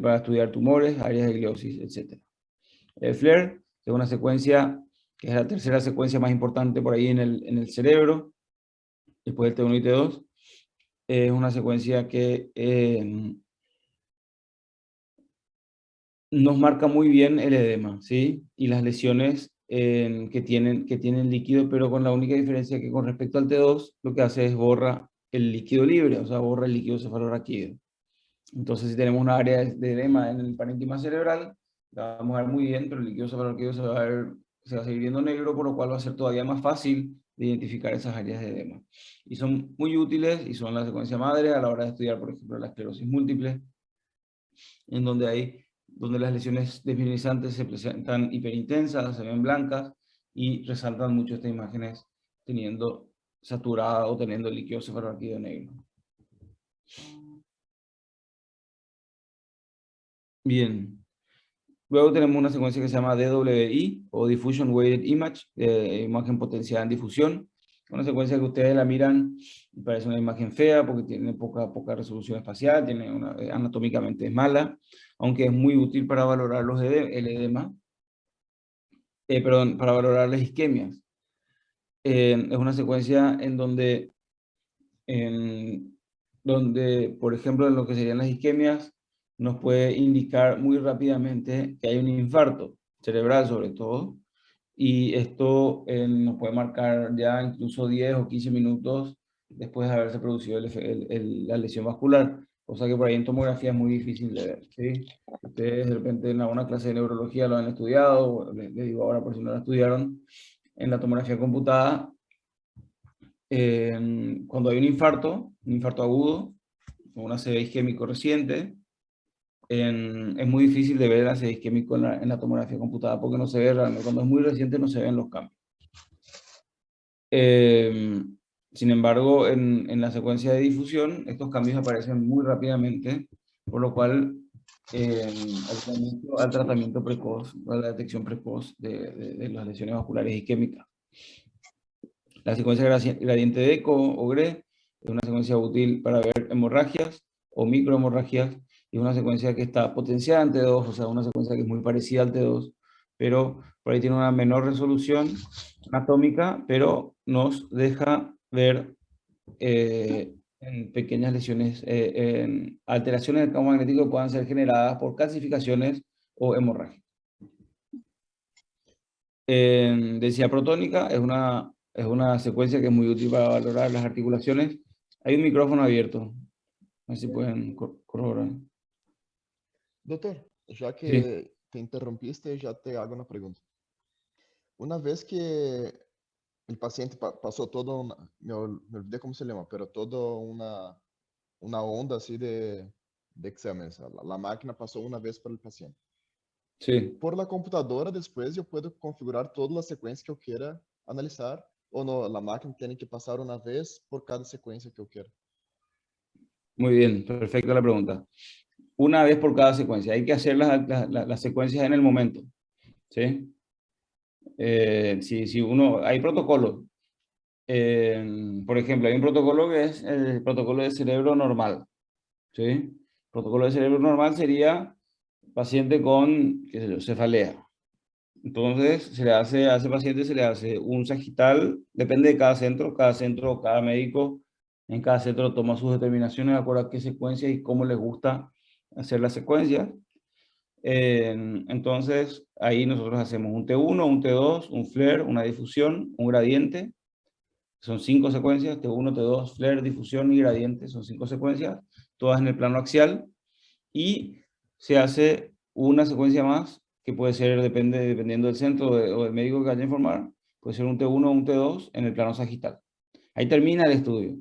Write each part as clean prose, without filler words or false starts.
para estudiar tumores, áreas de gliosis, etc. El FLAIR es una secuencia que es la tercera secuencia más importante por ahí en el cerebro, después del T1 y T2. Es una secuencia que nos marca muy bien el edema, ¿sí? Y las lesiones que tienen líquido, pero con la única diferencia que con respecto al T2, lo que hace es borra el líquido libre, o sea, borra el líquido cefalorraquídeo. Entonces, si tenemos una área de edema en el parénquima cerebral, la vamos a ver muy bien, pero el líquido cefalorraquídeo se va a seguir viendo negro, por lo cual va a ser todavía más fácil de identificar esas áreas de edema. Y son muy útiles y son la secuencia madre a la hora de estudiar, por ejemplo, la esclerosis múltiple, en donde las lesiones desmineralizantes se presentan hiperintensas, se ven blancas y resaltan mucho estas imágenes teniendo saturada o teniendo líquido cefalorraquídeo negro. Bien. Luego tenemos una secuencia que se llama DWI o Diffusion Weighted Image, imagen potenciada en difusión. Una secuencia que ustedes la miran y parece una imagen fea porque tiene poca resolución espacial, anatómicamente es mala, aunque es muy útil para valorar el edema, para valorar las isquemias. Es una secuencia donde, por ejemplo, en lo que serían las isquemias, nos puede indicar muy rápidamente que hay un infarto cerebral sobre todo, y esto nos puede marcar ya incluso 10 o 15 minutos después de haberse producido la lesión vascular, cosa que por ahí en tomografía es muy difícil de ver, ¿sí? Ustedes de repente en alguna clase de neurología lo han estudiado, les digo ahora por si no lo estudiaron, en la tomografía computada, cuando hay un infarto agudo, o un ACV isquémico reciente, es muy difícil de ver el ACV isquémico en la tomografía computada porque no se ve realmente. Cuando es muy reciente no se ven los cambios. Sin embargo, en la secuencia de difusión, estos cambios aparecen muy rápidamente, por lo cual al tratamiento precoz, a la detección precoz de las lesiones vasculares isquémicas. La secuencia gradiente de ECO o GRE es una secuencia útil para ver hemorragias o microhemorragias, y una secuencia que está potenciada en T2, o sea, una secuencia que es muy parecida al T2, pero por ahí tiene una menor resolución anatómica, pero nos deja ver en pequeñas lesiones, en alteraciones del campo magnético que puedan ser generadas por calcificaciones o hemorragias. Densidad protónica es una secuencia que es muy útil para valorar las articulaciones. Hay un micrófono abierto. A ver si pueden corroborar. Doutor, já Sí, que te interrompiste, já te hago uma pergunta. Uma vez que o paciente passou toda uma, me olvidé como se chama, pero toda uma onda assim de exames. A máquina passou uma vez para o paciente. sí. Por la computadora, depois eu posso configurar toda a sequência que eu queira analisar, ou no, a máquina tem que passar uma vez por cada sequência que eu quero. Muy bien, perfecta la pregunta. Una vez por cada secuencia. Hay que hacer las secuencias en el momento. ¿Sí? Si hay protocolos. Por ejemplo, hay un protocolo que es el protocolo de cerebro normal. ¿Sí? El protocolo de cerebro normal sería paciente con, qué sé yo, cefalea. Entonces, a ese paciente se le hace un sagital, depende de cada centro, cada médico, en cada centro toma sus determinaciones de acuerdo a qué secuencia y cómo les gusta hacer la secuencia. Entonces, ahí nosotros hacemos un T1, un T2, un FLAIR, una difusión, un gradiente. Son 5 secuencias, T1, T2, FLAIR, difusión y gradiente, son 5 secuencias, todas en el plano axial. Y se hace una secuencia más, que puede ser, dependiendo del centro o del médico que vaya a informar, puede ser un T1 o un T2 en el plano sagital. Ahí termina el estudio,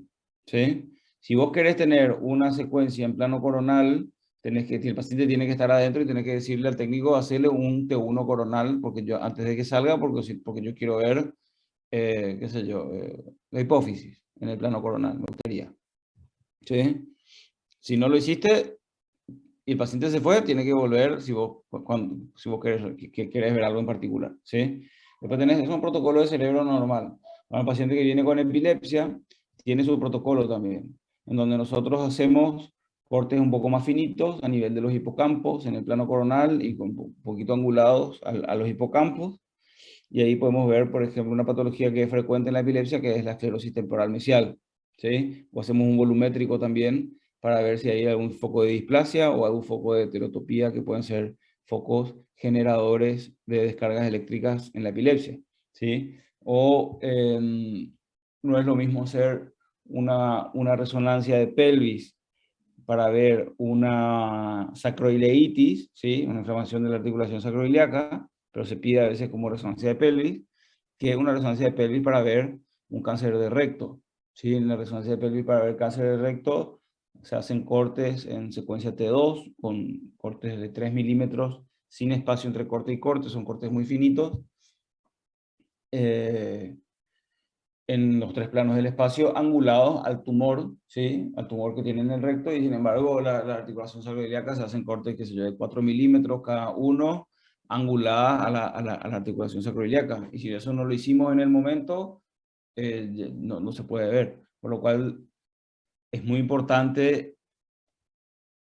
¿sí? Si vos querés tener una secuencia en plano coronal, el paciente tiene que estar adentro y tiene que decirle al técnico hacerle un T1 coronal, porque antes de que salga, porque yo quiero ver, qué sé yo, la hipófisis en el plano coronal, me gustaría. ¿Sí? Si no lo hiciste, y el paciente se fue, tiene que volver si vos querés ver algo en particular, ¿sí? Después es un protocolo de cerebro normal. Para el paciente que viene con epilepsia, tiene su protocolo también, en donde nosotros hacemos cortes un poco más finitos a nivel de los hipocampos en el plano coronal y con un poquito angulados a los hipocampos. Y ahí podemos ver, por ejemplo, una patología que es frecuente en la epilepsia, que es la esclerosis temporal mesial, ¿sí? O hacemos un volumétrico también para ver si hay algún foco de displasia o algún foco de heterotopía, que pueden ser focos generadores de descargas eléctricas en la epilepsia, ¿sí? O no es lo mismo hacer una resonancia de pelvis para ver una sacroileitis, ¿sí? Una inflamación de la articulación sacroiliaca, pero se pide a veces como resonancia de pelvis, que es una resonancia de pelvis para ver un cáncer de recto, ¿sí? En la resonancia de pelvis para ver cáncer de recto se hacen cortes en secuencia T2, con cortes de 3 milímetros, sin espacio entre corte y corte, son cortes muy finitos, en los 3 planos del espacio, angulados al tumor, ¿sí? Al tumor que tiene en el recto, y sin embargo la articulación sacroiliaca se hacen cortes, qué sé yo, de 4 milímetros cada uno, anguladas a la articulación sacroiliaca. Y si eso no lo hicimos en el momento, no se puede ver. Por lo cual es muy importante,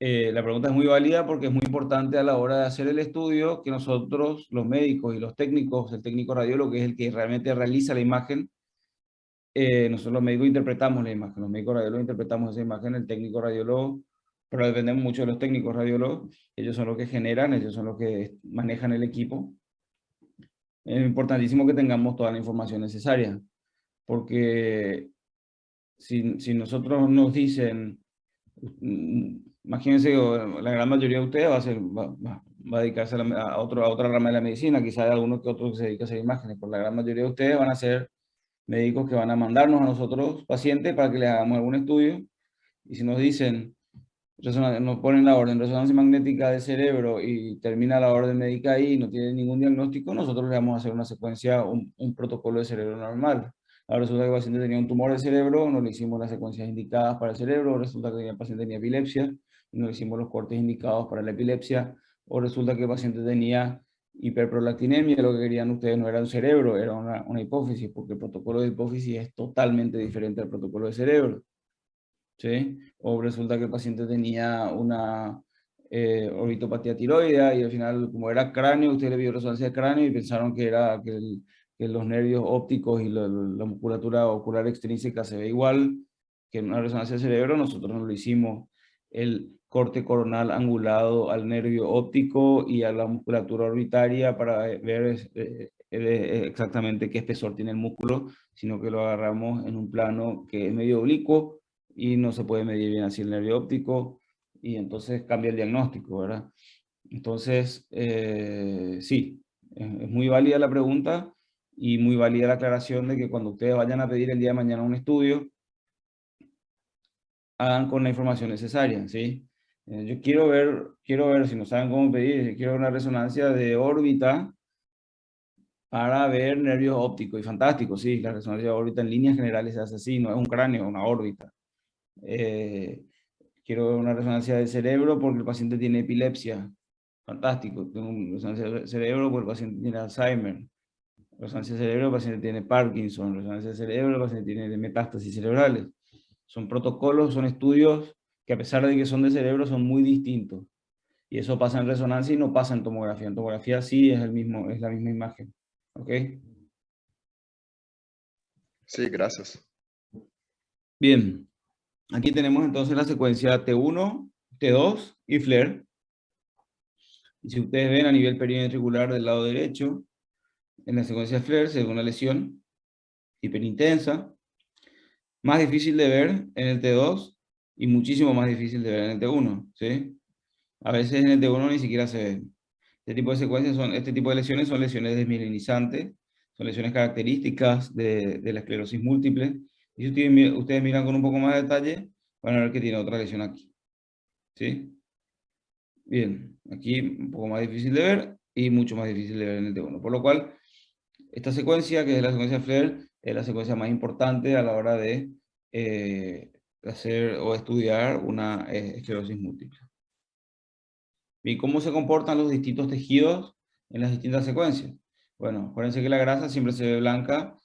la pregunta es muy válida porque es muy importante a la hora de hacer el estudio que nosotros, los médicos y los técnicos, el técnico radiólogo, que es el que realmente realiza la imagen, nosotros los médicos interpretamos la imagen, los médicos radiólogos interpretamos esa imagen, el técnico radiólogo, pero dependemos mucho de los técnicos radiólogos, ellos son los que generan, ellos son los que manejan el equipo. Es importantísimo que tengamos toda la información necesaria, porque si nosotros nos dicen, imagínense, la gran mayoría de ustedes va a dedicarse a otra rama de la medicina, quizás hay algunos que otros que se dedican a hacer imágenes, pero la gran mayoría de ustedes van a ser médicos que van a mandarnos a nosotros, pacientes, para que les hagamos algún estudio. Y si nos dicen, nos ponen la orden resonancia magnética del cerebro y termina la orden médica ahí y no tiene ningún diagnóstico, nosotros le vamos a hacer una secuencia, un protocolo de cerebro normal. Ahora resulta que el paciente tenía un tumor del cerebro, no le hicimos las secuencias indicadas para el cerebro, resulta que el paciente tenía epilepsia, no le hicimos los cortes indicados para la epilepsia, o resulta que el paciente tenía hiperprolactinemia, lo que querían ustedes no era un cerebro, era una hipófisis, porque el protocolo de hipófisis es totalmente diferente al protocolo de cerebro, ¿sí? O resulta que el paciente tenía una orbitopatía tiroidea y al final, como era cráneo, usted le vio resonancia de cráneo y pensaron que era que los nervios ópticos y la musculatura ocular extrínseca se ve igual que en una resonancia del cerebro. Nosotros no lo hicimos el corte coronal angulado al nervio óptico y a la musculatura orbitaria para ver exactamente qué espesor tiene el músculo, sino que lo agarramos en un plano que es medio oblicuo y no se puede medir bien así el nervio óptico, y entonces cambia el diagnóstico, ¿verdad? Entonces, sí, es muy válida la pregunta y muy válida la aclaración de que cuando ustedes vayan a pedir el día de mañana un estudio, hagan con la información necesaria, ¿sí? Yo quiero ver, si no saben cómo pedir, quiero una resonancia de órbita para ver nervios ópticos, y fantástico, sí, la resonancia de órbita en líneas generales se hace así, no es un cráneo, es una órbita. Quiero una resonancia del cerebro porque el paciente tiene epilepsia, fantástico. Tengo una resonancia del cerebro porque el paciente tiene Alzheimer, resonancia del cerebro, el paciente tiene Parkinson, resonancia del cerebro, el paciente tiene metástasis cerebrales. Son protocolos, son estudios que, a pesar de que son de cerebro, son muy distintos. Y eso pasa en resonancia y no pasa en tomografía. En tomografía sí es la misma imagen. ¿Ok? Sí, gracias. Bien. Aquí tenemos entonces la secuencia T1, T2 y FLAIR. Y si ustedes ven a nivel periventricular del lado derecho, en la secuencia FLAIR se ve una lesión hiperintensa, más difícil de ver en el T2 y muchísimo más difícil de ver en el T1, ¿sí? A veces en el T1 ni siquiera se ve. Este tipo de lesiones son lesiones desmielinizantes, son lesiones características de la esclerosis múltiple. Y si ustedes miran con un poco más de detalle, van a ver que tiene otra lesión aquí, ¿sí? Bien, aquí un poco más difícil de ver y mucho más difícil de ver en el T1. Por lo cual, esta secuencia, que es la secuencia FLAIR, es la secuencia más importante a la hora de hacer o estudiar una esclerosis múltiple. ¿Y cómo se comportan los distintos tejidos en las distintas secuencias? Bueno, acuérdense que la grasa siempre se ve blanca,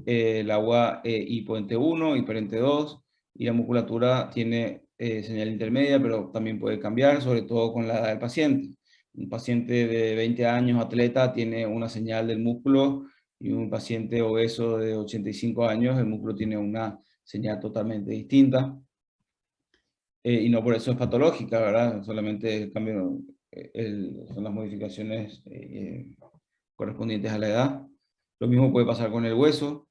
el agua hipo en T1, hiper en T2, y la musculatura tiene señal intermedia, pero también puede cambiar, sobre todo con la edad del paciente. Un paciente de 20 años, atleta, tiene una señal del músculo, y un paciente obeso de 85 años, el músculo tiene una señal totalmente distinta. Y no por eso es patológica, ¿verdad? Solamente el cambio, son las modificaciones correspondientes a la edad. Lo mismo puede pasar con el hueso,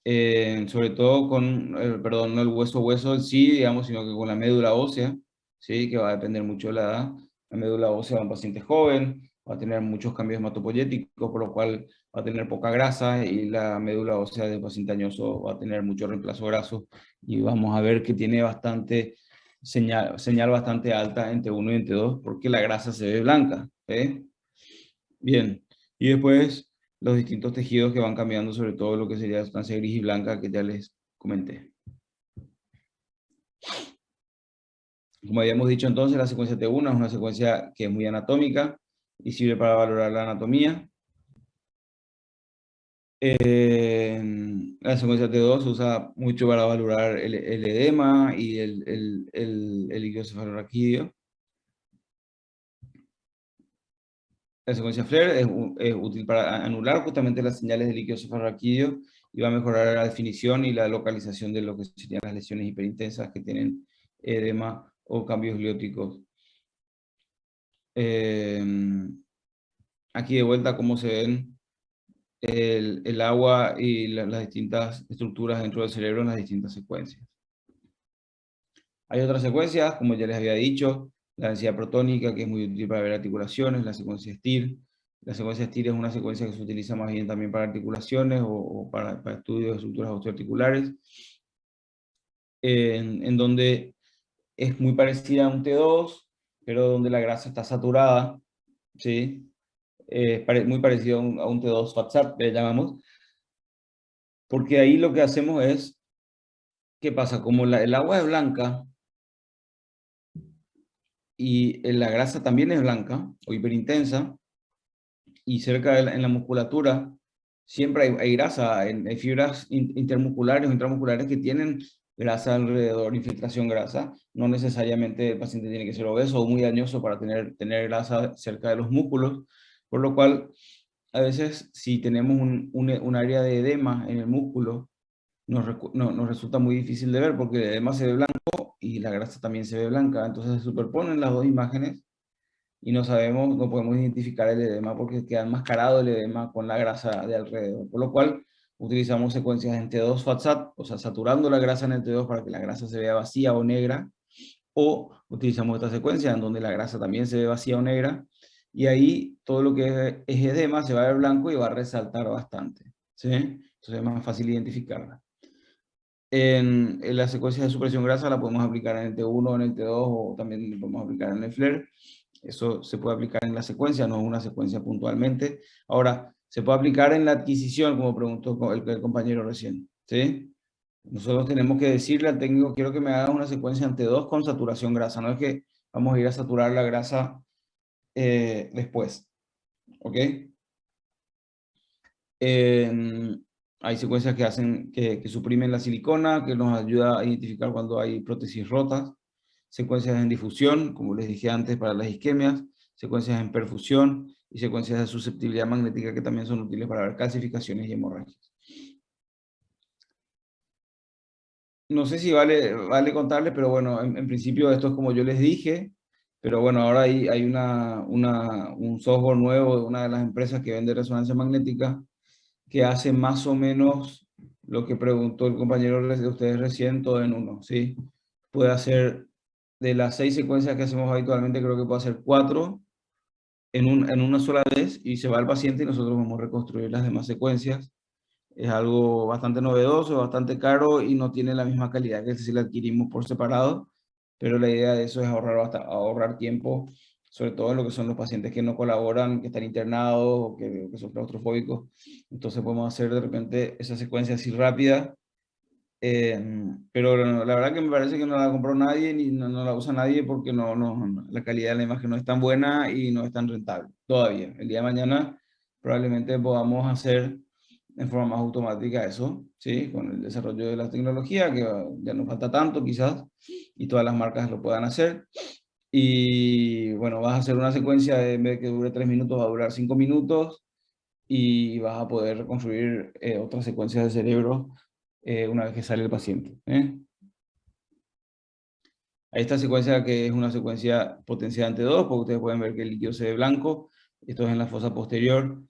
sobre todo con, perdón, no el hueso en sí, digamos, sino que con la médula ósea, ¿sí? Que va a depender mucho de la edad. La médula ósea de un paciente joven va a tener muchos cambios hematopoyéticos, por lo cual va a tener poca grasa, y la médula ósea de un paciente añoso va a tener mucho reemplazo graso, y vamos a ver que tiene bastante señal bastante alta en T1 y en T2, porque la grasa se ve blanca, ¿eh? Bien, y después los distintos tejidos que van cambiando, sobre todo lo que sería la sustancia gris y blanca que ya les comenté. Como habíamos dicho entonces, la secuencia T1 es una secuencia que es muy anatómica y sirve para valorar la anatomía. La secuencia T2 se usa mucho para valorar el edema y el líquido cefalorraquídeo. La secuencia FLAIR es útil para anular justamente las señales de líquido cefalorraquídeo, y va a mejorar la definición y la localización de lo que serían las lesiones hiperintensas que tienen edema o cambios glióticos. Aquí de vuelta cómo se ven el agua y las distintas estructuras dentro del cerebro en las distintas secuencias. Hay otras secuencias, como ya les había dicho, la densidad protónica, que es muy útil para ver articulaciones, la secuencia STIR. La secuencia STIR es una secuencia que se utiliza más bien también para articulaciones o para estudios de estructuras osteoarticulares, en donde es muy parecida a un T2, pero donde la grasa está saturada, ¿sí? Muy parecido a un T2 FATSAT, le llamamos, porque ahí lo que hacemos es, ¿qué pasa? Como el agua es blanca y la grasa también es blanca o hiperintensa, y cerca en la musculatura siempre hay grasa, hay fibras intermusculares o intramusculares que tienen grasa alrededor, infiltración grasa. No necesariamente el paciente tiene que ser obeso o muy dañoso para tener grasa cerca de los músculos, por lo cual a veces si tenemos un área de edema en el músculo, nos resulta muy difícil de ver, porque el edema se ve blanco y la grasa también se ve blanca. Entonces se superponen las dos imágenes y no sabemos, no podemos identificar el edema porque queda enmascarado el edema con la grasa de alrededor. Por lo cual utilizamos secuencias en T2 FATSAT, o sea, saturando la grasa en el T2 para que la grasa se vea vacía o negra, o utilizamos esta secuencia en donde la grasa también se ve vacía o negra, y ahí todo lo que es edema se va a ver blanco y va a resaltar bastante, ¿sí? Entonces es más fácil identificarla. En la secuencia de supresión grasa la podemos aplicar en el T1, en el T2, o también lo podemos aplicar en el FLAIR. Eso se puede aplicar en la secuencia, no en una secuencia puntualmente. Ahora, se puede aplicar en la adquisición, como preguntó el compañero recién, ¿sí? Nosotros tenemos que decirle al técnico, quiero que me hagas una secuencia en T2 con saturación grasa. No es que vamos a ir a saturar la grasa después, ¿ok? Hay secuencias que hacen, que suprimen la silicona, que nos ayuda a identificar cuando hay prótesis rotas. Secuencias en difusión, como les dije antes, para las isquemias. Secuencias en perfusión y secuencias de susceptibilidad magnética, que también son útiles para ver calcificaciones y hemorragias. No sé si vale contarles, pero bueno, en principio esto es como yo les dije, pero bueno, ahora hay un software nuevo de una de las empresas que vende resonancia magnética, que hace más o menos lo que preguntó el compañero de ustedes recién, todo en uno, ¿sí? Puede hacer, de las 6 secuencias que hacemos habitualmente, creo que puede hacer 4 en una sola vez, y se va al paciente y nosotros vamos a reconstruir las demás secuencias. Es algo bastante novedoso, bastante caro, y no tiene la misma calidad que si la adquirimos por separado, pero la idea de eso es ahorrar tiempo, sobre todo en lo que son los pacientes que no colaboran, que están internados o que son claustrofóbicos. Entonces podemos hacer de repente esa secuencia así rápida, pero la verdad que me parece que no la compró nadie ni no la usa nadie, porque la calidad de la imagen no es tan buena y no es tan rentable todavía. El día de mañana probablemente podamos hacer en forma más automática eso, ¿sí? Con el desarrollo de la tecnología, que ya no falta tanto quizás, y todas las marcas lo puedan hacer. Y bueno, vas a hacer una secuencia, en vez de que dure 3 minutos, va a durar 5 minutos, y vas a poder reconstruir otras secuencias del cerebro una vez que sale el paciente. Esta secuencia, que es una secuencia potenciada ante 2, porque ustedes pueden ver que el líquido se ve blanco. Esto es en la fosa posterior.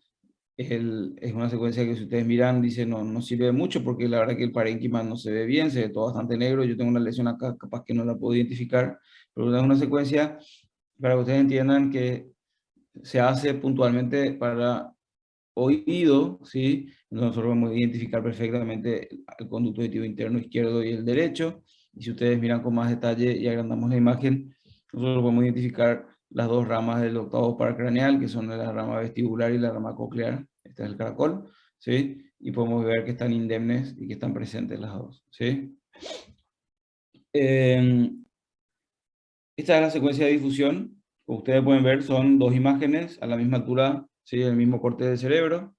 Es una secuencia que, si ustedes miran, dice no sirve mucho, porque la verdad que el parénquima no se ve bien, se ve todo bastante negro. Yo tengo una lesión acá, capaz que no la puedo identificar, pero es una secuencia para que ustedes entiendan que se hace puntualmente para oído, ¿sí? Nosotros podemos identificar perfectamente el conducto auditivo interno izquierdo y el derecho. Y si ustedes miran con más detalle y agrandamos la imagen, nosotros podemos identificar las dos ramas del octavo par craneal, que son la rama vestibular y la rama coclear. Este es el caracol, ¿sí? Y podemos ver que están indemnes y que están presentes las dos, ¿sí? Esta es la secuencia de difusión. Como ustedes pueden ver, son dos imágenes a la misma altura, ¿sí? El mismo corte del cerebro.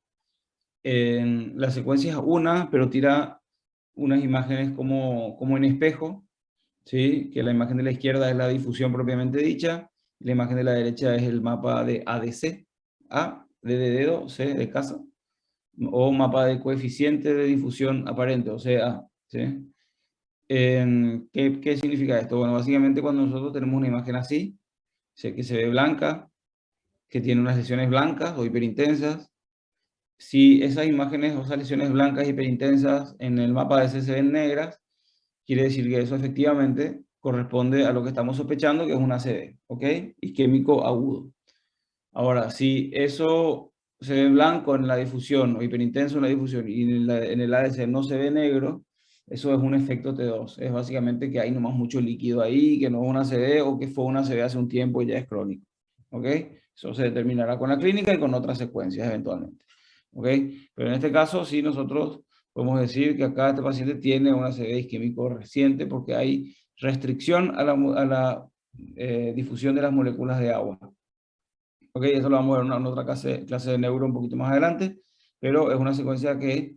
La secuencia es una, pero tira unas imágenes como en espejo, ¿sí? Que la imagen de la izquierda es la difusión propiamente dicha, y la imagen de la derecha es el mapa de ADC, A, D de dedo, C de casa, o mapa de coeficiente de difusión aparente, o sea, ¿sí? ¿Qué significa esto? Bueno, básicamente cuando nosotros tenemos una imagen así, que se ve blanca, que tiene unas lesiones blancas o hiperintensas, si esas imágenes o esas lesiones blancas hiperintensas en el mapa de C se ven negras, quiere decir que eso efectivamente corresponde a lo que estamos sospechando, que es un ACV, ¿ok? Isquémico agudo. Ahora, si eso se ve blanco en la difusión o hiperintenso en la difusión y en el ADC no se ve negro, eso es un efecto T2. Es básicamente que hay nomás mucho líquido ahí, que no es un ACV o que fue un ACV hace un tiempo y ya es crónico, ¿ok? Eso se determinará con la clínica y con otras secuencias eventualmente, ¿ok? Pero en este caso sí nosotros podemos decir que acá este paciente tiene un ACV isquémico reciente porque hay restricción a la difusión de las moléculas de agua. Ok, eso lo vamos a ver en otra clase de neuro un poquito más adelante, pero es una secuencia que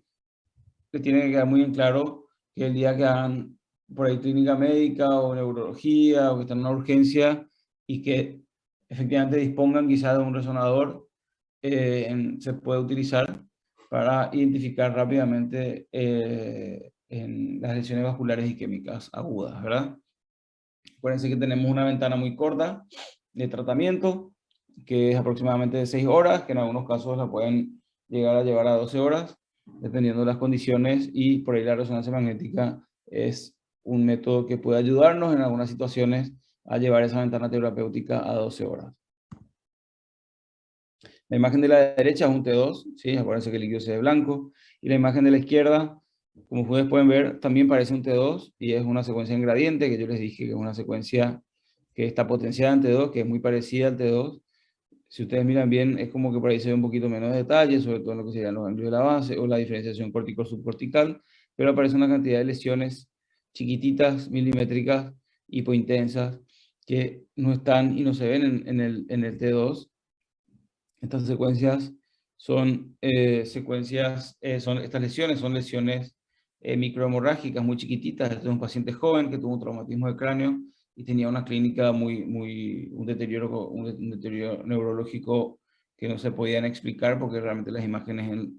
les tiene que quedar muy en claro que el día que hagan por ahí clínica médica o neurología o que están en una urgencia y que efectivamente dispongan quizás de un resonador, se puede utilizar para identificar rápidamente en las lesiones vasculares isquémicas agudas, ¿verdad? Acuérdense que tenemos una ventana muy corta de tratamiento, que es aproximadamente de 6 horas, que en algunos casos la pueden llegar a llevar a 12 horas, dependiendo de las condiciones, y por ahí la resonancia magnética es un método que puede ayudarnos en algunas situaciones a llevar esa ventana terapéutica a 12 horas. La imagen de la derecha es un T2, ¿sí? Acuérdense que el líquido se ve blanco, y la imagen de la izquierda, como ustedes pueden ver, también parece un T2, y es una secuencia en gradiente, que yo les dije que es una secuencia que está potenciada en T2, que es muy parecida al T2. Si ustedes miran bien, es como que por ahí se ve un poquito menos de detalle, sobre todo en lo que serían los ganglios de la base o la diferenciación cortico-subcortical, pero aparece una cantidad de lesiones chiquititas, milimétricas, hipointensas, que no están y no se ven en el T2. Estas secuencias son estas lesiones son lesiones microhemorrágicas muy chiquititas. Este es un paciente joven que tuvo un traumatismo de cráneo y tenía una clínica un deterioro neurológico que no se podían explicar porque realmente las imágenes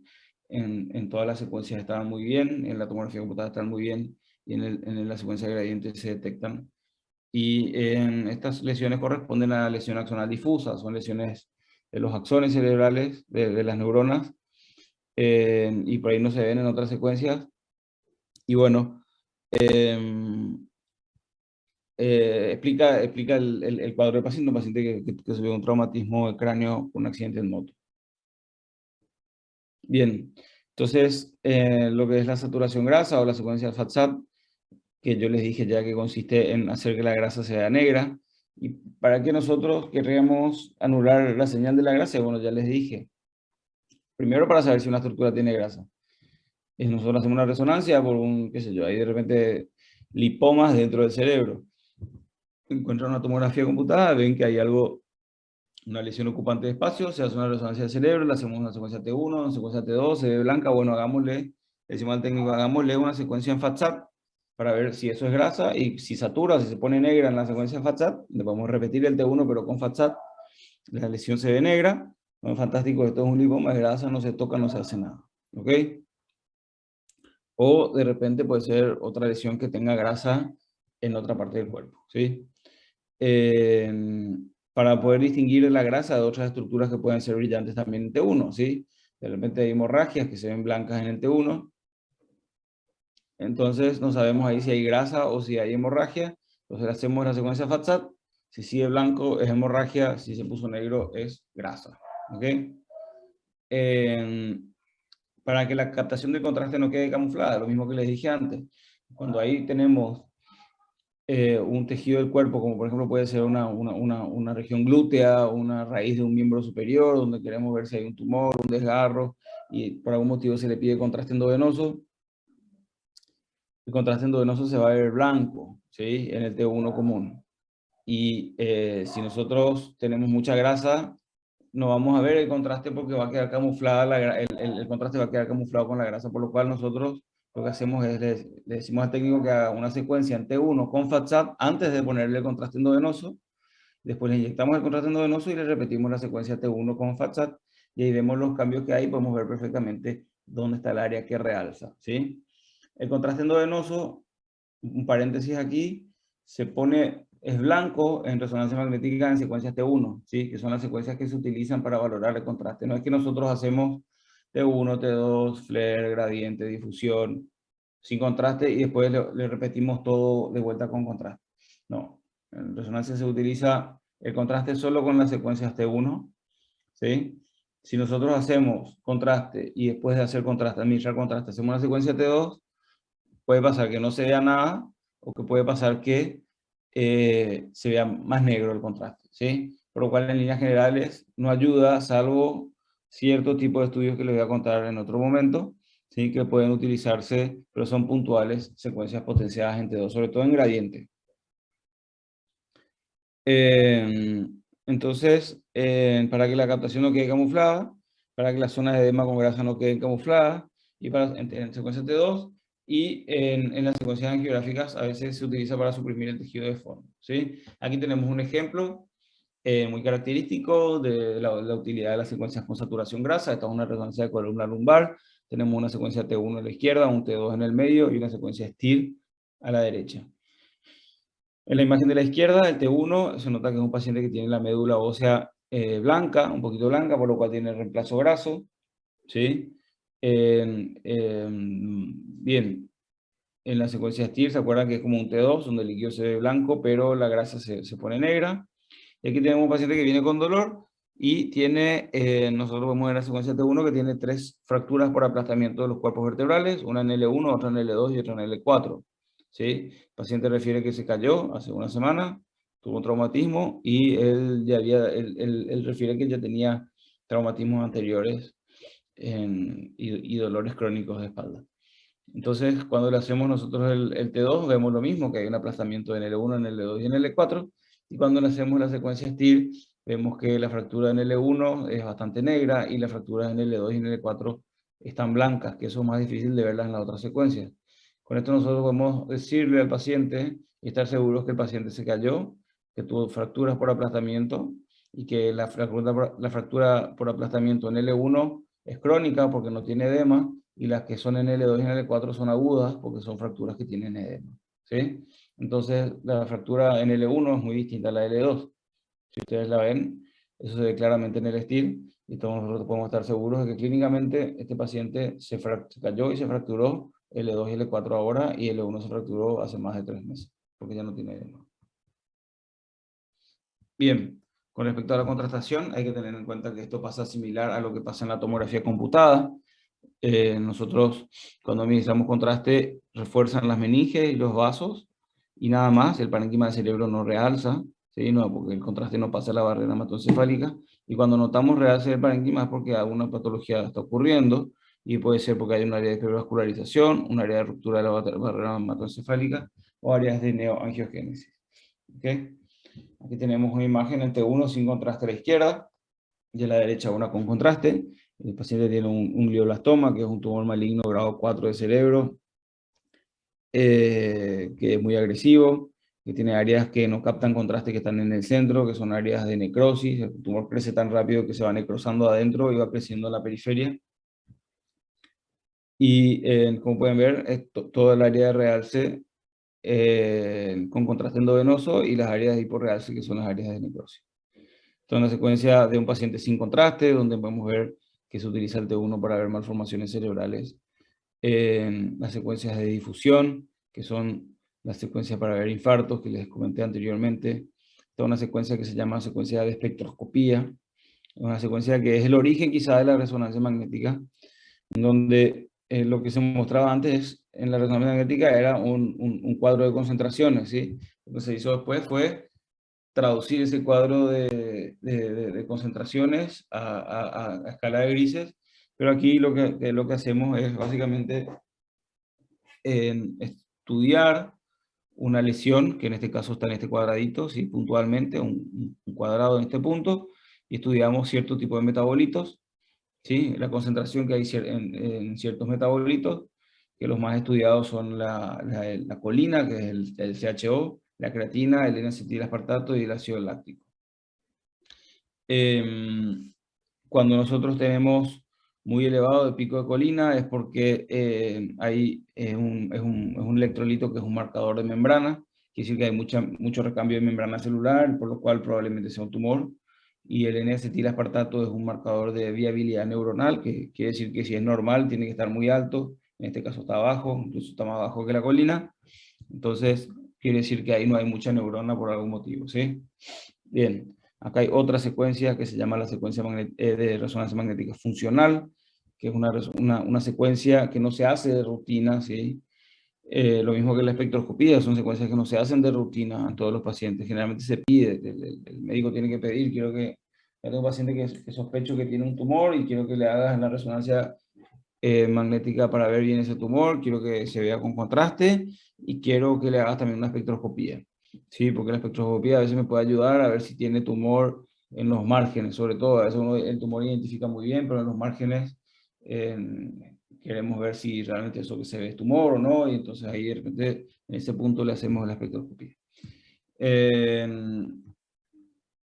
en todas las secuencias estaban muy bien, en la tomografía computada están muy bien y en la secuencia de gradientes se detectan. Y estas lesiones corresponden a la lesión axonal difusa, son lesiones de los axones cerebrales de las neuronas, y por ahí no se ven en otras secuencias. Y bueno, explica el cuadro del paciente, un paciente que sufrió un traumatismo de cráneo con un accidente en moto. Bien, entonces lo que es la saturación grasa o la secuencia FATSAT, que yo les dije ya que consiste en hacer que la grasa sea negra. ¿Y para qué nosotros querríamos anular la señal de la grasa? Bueno, ya les dije. Primero para saber si una estructura tiene grasa. Nosotros hacemos una resonancia por qué sé yo, hay de repente lipomas dentro del cerebro. Encuentran una tomografía computada, ven que hay algo una lesión ocupante de espacio, se hace una resonancia del cerebro, le hacemos una secuencia T1, una secuencia T2, se ve blanca, bueno, hagámosle, le decimos al técnico, hagámosle una secuencia en FATSAT para ver si eso es grasa y si satura, si se pone negra en la secuencia FATSAT, le vamos a repetir el T1 pero con FATSAT, la lesión se ve negra, bueno, fantástico, esto es un lipoma, es grasa, no se toca, no se hace nada, ¿ok? O de repente puede ser otra lesión que tenga grasa en otra parte del cuerpo, ¿sí? Para poder distinguir la grasa de otras estructuras que pueden ser brillantes también en T1, ¿sí? De repente hay hemorragias que se ven blancas en el T1, entonces no sabemos ahí si hay grasa o si hay hemorragia, entonces hacemos la secuencia FATSAT, si sigue blanco es hemorragia, si se puso negro es grasa, ¿ok? Para que la captación del contraste no quede camuflada, lo mismo que les dije antes, cuando ahí tenemos un tejido del cuerpo, como por ejemplo puede ser una región glútea, una raíz de un miembro superior, donde queremos ver si hay un tumor, un desgarro, y por algún motivo se le pide contraste endovenoso, el contraste endovenoso se va a ver blanco, ¿sí? En el T1 común. Y si nosotros tenemos mucha grasa, no vamos a ver el contraste porque va a quedar camuflada, el contraste va a quedar camuflado con la grasa, por lo cual nosotros lo que hacemos es, le decimos al técnico que haga una secuencia en T1 con FATSAT antes de ponerle el contraste endovenoso, después le inyectamos el contraste endovenoso y le repetimos la secuencia T1 con FATSAT, y ahí vemos los cambios que hay, podemos ver perfectamente dónde está el área que realza, ¿sí? El contraste endovenoso, un paréntesis aquí, se pone, es blanco en resonancia magnética en secuencias T1, ¿sí? Que son las secuencias que se utilizan para valorar el contraste. No es que nosotros hacemos T1, T2, flare, gradiente, difusión, sin contraste, y después le repetimos todo de vuelta con contraste. No, en resonancia se utiliza el contraste solo con las secuencias T1, ¿sí? Si nosotros hacemos contraste y después de hacer contraste, administrar contraste, hacemos una secuencia T2, puede pasar que no se vea nada o que puede pasar que se vea más negro el contraste, ¿sí? Por lo cual en líneas generales no ayuda, salvo cierto tipo de estudios que les voy a contar en otro momento, ¿sí? Que pueden utilizarse, pero son puntuales, secuencias potenciadas en T2, sobre todo en gradiente. Entonces, para que la captación no quede camuflada, para que las zonas de edema con grasa no queden camufladas, y para, en secuencia T2, y en las secuencias angiográficas a veces se utiliza para suprimir el tejido de fondo, ¿sí? Aquí tenemos un ejemplo muy característico de la utilidad de las secuencias con saturación grasa. Esta es una resonancia de columna lumbar. Tenemos una secuencia T1 a la izquierda, un T2 en el medio y una secuencia STIR a la derecha. En la imagen de la izquierda, el T1, se nota que es un paciente que tiene la médula ósea blanca, un poquito blanca, por lo cual tiene reemplazo graso, ¿sí? Bien, en la secuencia STIR, ¿se acuerdan que es como un T2, donde el líquido se ve blanco, pero la grasa se pone negra? Y aquí tenemos un paciente que viene con dolor y tiene, nosotros vemos en la secuencia T1 que tiene 3 fracturas por aplastamiento de los cuerpos vertebrales, una en L1, otra en L2 y otra en L4. ¿Sí? El paciente refiere que se cayó hace una semana, tuvo un traumatismo y él refiere que ya tenía traumatismos anteriores y dolores crónicos de espalda. Entonces, cuando le hacemos nosotros el T2, vemos lo mismo, que hay un aplastamiento en L1, en L2 y en L4. Y cuando le hacemos la secuencia STIR, vemos que la fractura en L1 es bastante negra y las fracturas en L2 y en L4 están blancas, que eso es más difícil de verlas en las otras secuencias. Con esto nosotros podemos decirle al paciente y estar seguros que el paciente se cayó, que tuvo fracturas por aplastamiento y que la fractura por aplastamiento en L1 es crónica porque no tiene edema, y las que son en L2 y en L4 son agudas porque son fracturas que tienen edema, ¿sí? Entonces, la fractura en L1 es muy distinta a la de L2. Si ustedes la ven, eso se ve claramente en el STIR y todos nosotros podemos estar seguros de que clínicamente este paciente se cayó y se fracturó L2 y L4 ahora, y L1 se fracturó hace más de 3 meses, porque ya no tiene edema. Bien, con respecto a la contrastación, hay que tener en cuenta que esto pasa similar a lo que pasa en la tomografía computada. Nosotros, cuando administramos contraste, refuerzan las meninges y los vasos, y nada más, el parénquima del cerebro no realza, ¿sí? No, porque el contraste no pasa la barrera hematoencefálica, y cuando notamos realce del parénquima es porque alguna patología está ocurriendo, y puede ser porque hay un área de hipervascularización, un área de ruptura de la barrera hematoencefálica, o áreas de neoangiogénesis. ¿Okay? Aquí tenemos una imagen en T1 sin contraste a la izquierda y a la derecha una con contraste. El paciente tiene un glioblastoma, que es un tumor maligno grado 4 de cerebro, que es muy agresivo, que tiene áreas que no captan contraste, que están en el centro, que son áreas de necrosis. El tumor crece tan rápido que se va necrosando adentro y va creciendo en la periferia. Y como pueden ver, todo el área de realce con contraste endovenoso y las áreas de hiporrealce, que son las áreas de necrosis. Esta es una secuencia de un paciente sin contraste, donde podemos ver que se utiliza el T1 para ver malformaciones cerebrales. Las secuencias de difusión, que son las secuencias para ver infartos que les comenté anteriormente. Esta es una secuencia que se llama secuencia de espectroscopía. Es una secuencia que es el origen quizá de la resonancia magnética, donde lo que se mostraba antes en la resonancia magnética era un cuadro de concentraciones, ¿sí? Lo que se hizo después fue traducir ese cuadro de concentraciones a escala de grises, pero aquí lo que hacemos es básicamente estudiar una lesión, que en este caso está en este cuadradito, ¿sí? Puntualmente, un cuadrado en este punto, y estudiamos cierto tipo de metabolitos, ¿sí? La concentración que hay en ciertos metabolitos, que los más estudiados son la colina, que es el CHO, la creatina, el N-acetilaspartato y el ácido láctico. Cuando nosotros tenemos muy elevado el pico de colina es porque hay un electrolito que es un marcador de membrana, quiere decir que hay mucho recambio de membrana celular, por lo cual probablemente sea un tumor. Y el N-acetilaspartato es un marcador de viabilidad neuronal, que quiere decir que si es normal tiene que estar muy alto, en este caso está abajo, incluso está más bajo que la colina. Entonces quiere decir que ahí no hay mucha neurona por algún motivo, ¿sí? Bien. Acá hay otra secuencia que se llama la secuencia de resonancia magnética funcional, que es una secuencia que no se hace de rutina, ¿sí? Lo mismo que la espectroscopía, son secuencias que no se hacen de rutina en todos los pacientes. Generalmente se pide, el médico tiene que pedir, quiero que tengo un paciente que sospecho que tiene un tumor y quiero que le hagas la resonancia magnética para ver bien ese tumor, quiero que se vea con contraste y quiero que le hagas también una espectroscopía. Sí, porque la espectroscopía a veces me puede ayudar a ver si tiene tumor en los márgenes, sobre todo. A veces uno el tumor identifica muy bien, pero en los márgenes queremos ver si realmente eso que se ve es tumor o no, y entonces ahí de repente en ese punto le hacemos la espectroscopía.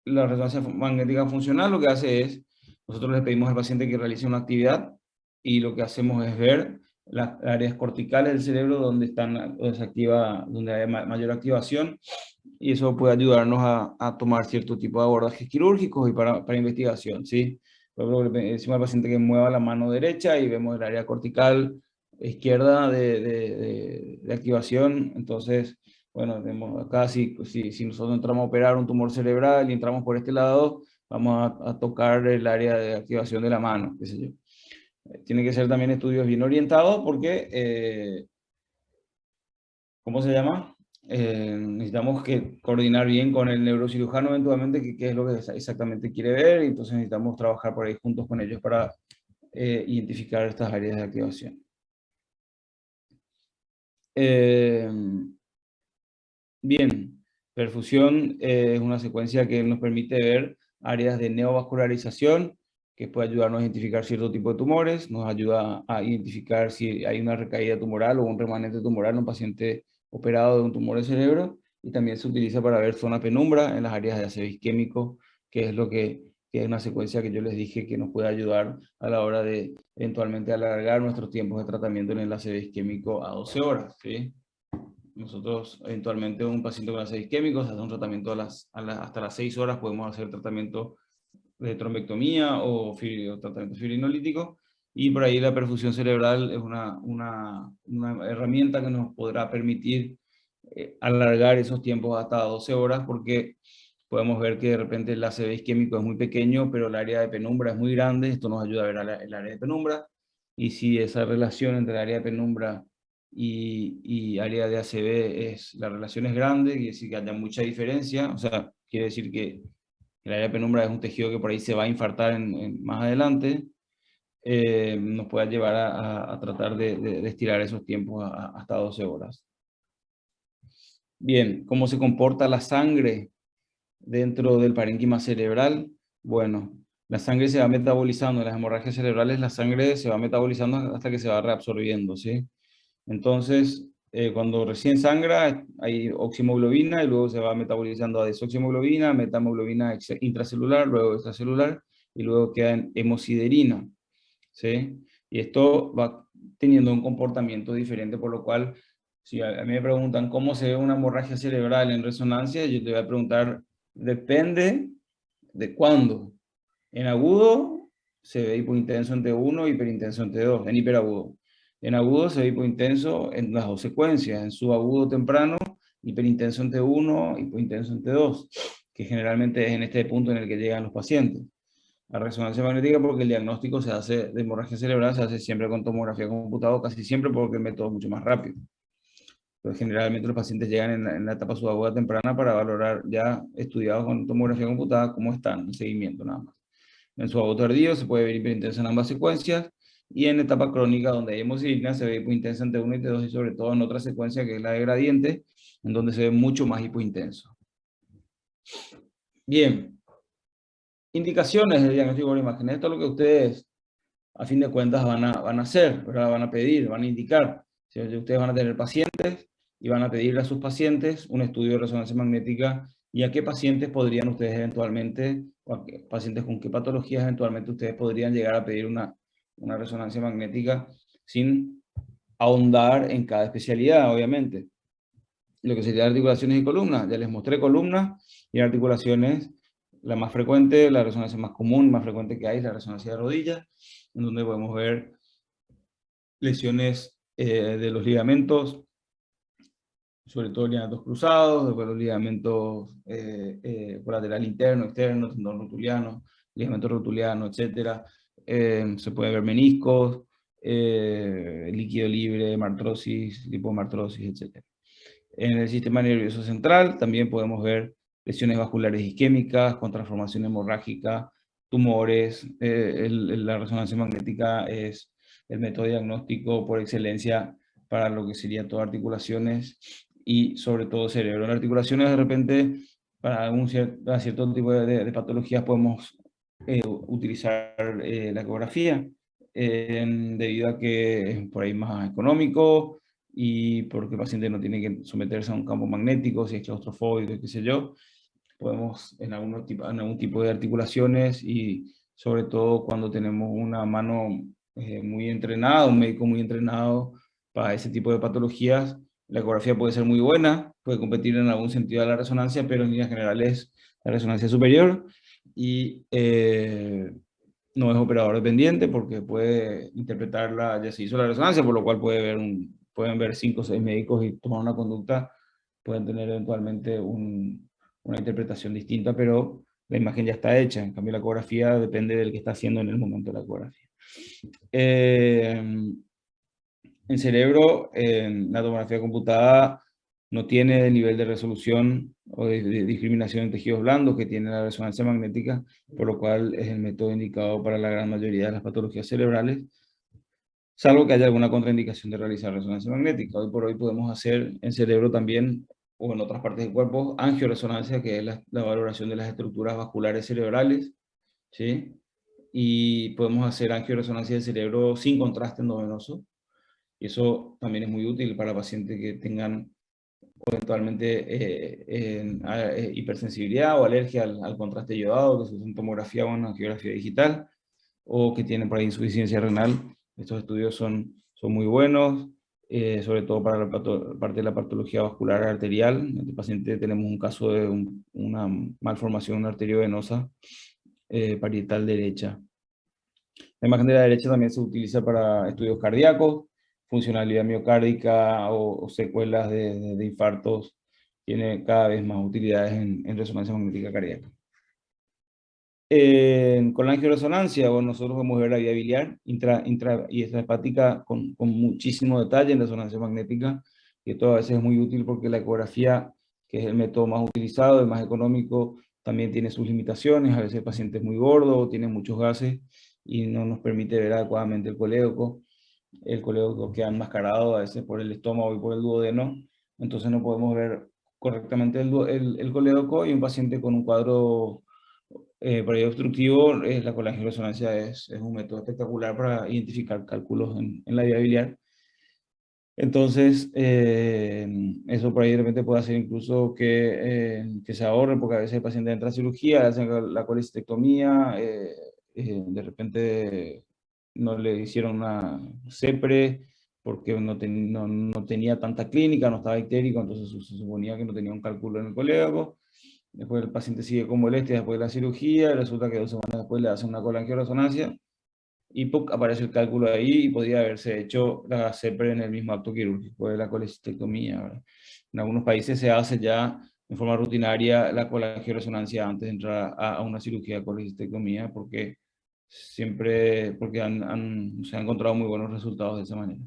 La resonancia magnética funcional lo que hace es, nosotros le pedimos al paciente que realice una actividad y lo que hacemos es ver las áreas corticales del cerebro donde donde hay mayor activación, y eso puede ayudarnos a tomar cierto tipo de abordajes quirúrgicos y para investigación, ¿sí? Por ejemplo, le decimos al paciente que mueva la mano derecha y vemos el área cortical izquierda de activación. Entonces, bueno, acá si nosotros entramos a operar un tumor cerebral y entramos por este lado, vamos a tocar el área de activación de la mano, qué sé yo. Tiene que ser también estudios bien orientados porque, ¿cómo se llama? Necesitamos coordinar bien con el neurocirujano eventualmente qué es lo que exactamente quiere ver, y entonces necesitamos trabajar por ahí juntos con ellos para identificar estas áreas de activación. Bien, perfusión es una secuencia que nos permite ver áreas de neovascularización, que puede ayudarnos a identificar cierto tipo de tumores, nos ayuda a identificar si hay una recaída tumoral o un remanente tumoral en un paciente operado de un tumor de cerebro, y también se utiliza para ver zona penumbra en las áreas de aseo isquémico, que es que es una secuencia que yo les dije que nos puede ayudar a la hora de eventualmente alargar nuestros tiempos de tratamiento en el aseo isquémico a 12 horas, ¿sí? Nosotros, eventualmente, un paciente con ácido isquémico, se hace un tratamiento hasta las 6 horas, podemos hacer tratamiento de trombectomía o tratamiento fibrinolítico, y por ahí la perfusión cerebral es una herramienta que nos podrá permitir alargar esos tiempos hasta 12 horas, porque podemos ver que de repente el ACV isquémico es muy pequeño, pero el área de penumbra es muy grande. Esto nos ayuda a ver el área de penumbra, y si esa relación entre el área de penumbra y área de ACV la relación es grande, quiere decir que haya mucha diferencia, o sea, quiere decir que el área de penumbra es un tejido que por ahí se va a infartar más adelante, nos puede llevar a tratar de estirar esos tiempos hasta 12 horas. Bien, ¿cómo se comporta la sangre dentro del parénquima cerebral. Bueno, la sangre se va metabolizando, en las hemorragias cerebrales la sangre se va metabolizando hasta que se va reabsorbiendo, ¿sí? Entonces, cuando recién sangra, hay oximoglobina y luego se va metabolizando a desoximoglobina, metamoglobina intracelular, luego extracelular y luego queda en hemosiderina, ¿sí? Y esto va teniendo un comportamiento diferente, por lo cual, si a mí me preguntan cómo se ve una hemorragia cerebral en resonancia, yo te voy a preguntar, depende de cuándo. En agudo se ve hipointenso en T1, hiperintenso en T2, en hiperagudo. En agudo se ve hipointenso en las dos secuencias, en subagudo temprano, hiperintenso en T1, hipointenso en T2, que generalmente es en este punto en el que llegan los pacientes. La resonancia magnética, porque el diagnóstico se hace de hemorragia cerebral, se hace siempre con tomografía computada, casi siempre porque el método es mucho más rápido. Entonces, generalmente los pacientes llegan en la etapa subaguda temprana para valorar ya estudiados con tomografía computada cómo están, en seguimiento nada más. En subagudo tardío se puede ver hiperintensa en ambas secuencias, y en etapa crónica donde hay hemosiderina se ve hipointensa en T1 y T2, y sobre todo en otra secuencia que es la de gradiente, en donde se ve mucho más hipointenso. Bien, indicaciones del diagnóstico por imagen. Esto es lo que ustedes a fin de cuentas van a hacer, ¿verdad? Van a pedir, van a indicar. Si ustedes van a tener pacientes y van a pedirle a sus pacientes un estudio de resonancia magnética, y a qué pacientes podrían ustedes eventualmente, o a qué pacientes con qué patologías eventualmente ustedes podrían llegar a pedir una resonancia magnética sin ahondar en cada especialidad, obviamente. Lo que sería articulaciones y columnas. Ya les mostré columnas y articulaciones. La más frecuente, la resonancia más común, más frecuente que hay, es la resonancia de rodillas, en donde podemos ver lesiones de los ligamentos, sobre todo ligamentos cruzados, después los ligamentos colateral interno, externo, tendón rotuliano, ligamento rotuliano, etc. Se puede ver meniscos, líquido libre, martrosis, lipomartrosis, etc. En el sistema nervioso central también podemos ver lesiones vasculares isquémicas, con transformación hemorrágica, tumores. La resonancia magnética es el método diagnóstico por excelencia para lo que serían todas articulaciones y sobre todo cerebro. En articulaciones, de repente, para cierto tipo de patologías podemos utilizar la ecografía, debido a que es por ahí más económico, y porque el paciente no tiene que someterse a un campo magnético, si es claustrofóbico, qué sé yo. Podemos en algún tipo de articulaciones, y sobre todo cuando tenemos una mano muy entrenada, un médico muy entrenado para ese tipo de patologías, la ecografía puede ser muy buena, puede competir en algún sentido a la resonancia, pero en líneas generales la resonancia es superior, y no es operador dependiente porque puede interpretarla, ya se hizo la resonancia, por lo cual pueden ver 5 o 6 médicos y tomar una conducta, pueden tener eventualmente una interpretación distinta, pero la imagen ya está hecha. En cambio, la ecografía depende del que está haciendo en el momento de la ecografía. En cerebro, la tomografía computada no tiene el nivel de resolución o de discriminación en tejidos blandos que tiene la resonancia magnética, por lo cual es el método indicado para la gran mayoría de las patologías cerebrales, salvo que haya alguna contraindicación de realizar resonancia magnética. Hoy por hoy podemos hacer en cerebro también, o en otras partes del cuerpo, angioresonancia, que es la valoración de las estructuras vasculares cerebrales, ¿sí? Y podemos hacer angioresonancia del cerebro sin contraste endovenoso, y eso también es muy útil para pacientes que tengan eventualmente hipersensibilidad o alergia al contraste yodado, que se usa en tomografía o en angiografía digital, o que tienen por ahí insuficiencia renal. Estos estudios son muy buenos, sobre todo para la parte de la patología vascular arterial. En este paciente tenemos un caso de una malformación arteriovenosa parietal derecha. La imagen de la derecha también se utiliza para estudios cardíacos, funcionalidad miocárdica o secuelas de infartos. Tiene cada vez más utilidades en resonancia magnética cardíaca. Con la angioresonancia, bueno, nosotros podemos ver la vía biliar intra y extrahepática con muchísimo detalle en resonancia magnética, y esto a veces es muy útil porque la ecografía, que es el método más utilizado, el más económico, también tiene sus limitaciones. A veces el paciente es muy gordo o tiene muchos gases y no nos permite ver adecuadamente el colédoco. El colédoco queda enmascarado a veces por el estómago y por el duodeno, entonces no podemos ver correctamente el colédoco, y un paciente con un cuadro por ahí obstructivo, la colangioresonancia es un método espectacular para identificar cálculos en la vía biliar. Entonces, eso por ahí de repente puede hacer incluso que se ahorre, porque a veces el paciente entra a cirugía, le hacen la colecistectomía, de repente no le hicieron una CEPRE porque no tenía tanta clínica, no estaba ictérico, entonces se suponía que no tenía un cálculo en el colédoco. Después el paciente sigue con molestias después de la cirugía, y resulta que 2 semanas después le hacen una colangioresonancia y ¡puc! Aparece el cálculo ahí, y podía haberse hecho la CEPRE en el mismo acto quirúrgico de la colecistectomía, ¿verdad? En algunos países se hace ya en forma rutinaria la colangioresonancia antes de entrar a una cirugía de colecistectomía, porque porque se han encontrado muy buenos resultados de esa manera.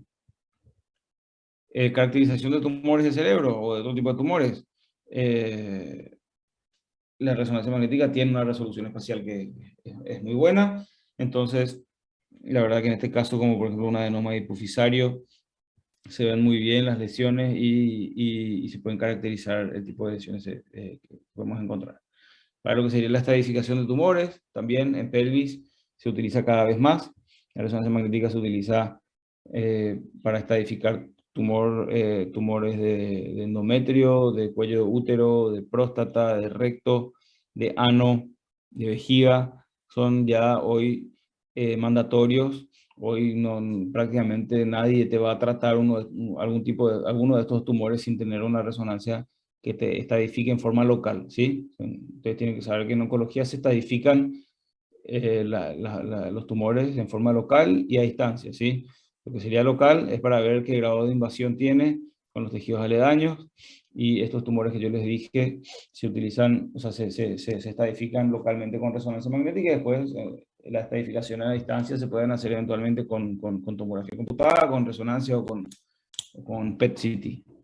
Caracterización de tumores del cerebro o de otro tipo de tumores. La resonancia magnética tiene una resolución espacial que es muy buena. Entonces, la verdad que en este caso, como por ejemplo un adenoma hipofisario, se ven muy bien las lesiones y se pueden caracterizar el tipo de lesiones que podemos encontrar. Para lo que sería la estratificación de tumores, también en pelvis se utiliza cada vez más. La resonancia magnética se utiliza para estratificar tumores de endometrio, de cuello de útero, de próstata, de recto, de ano, de vejiga. Son ya hoy mandatorios. Hoy prácticamente nadie te va a tratar alguno de estos tumores sin tener una resonancia que te estadifique en forma local, ¿sí? Ustedes tienen que saber que en oncología se estadifican los tumores en forma local y a distancia, ¿sí? Lo que sería local es para ver qué grado de invasión tiene con los tejidos aledaños, y estos tumores que yo les dije se utilizan, o sea, se estadifican localmente con resonancia magnética, y después la estadificación a distancia se pueden hacer eventualmente con tomografía computada, con resonancia o con PET-CT.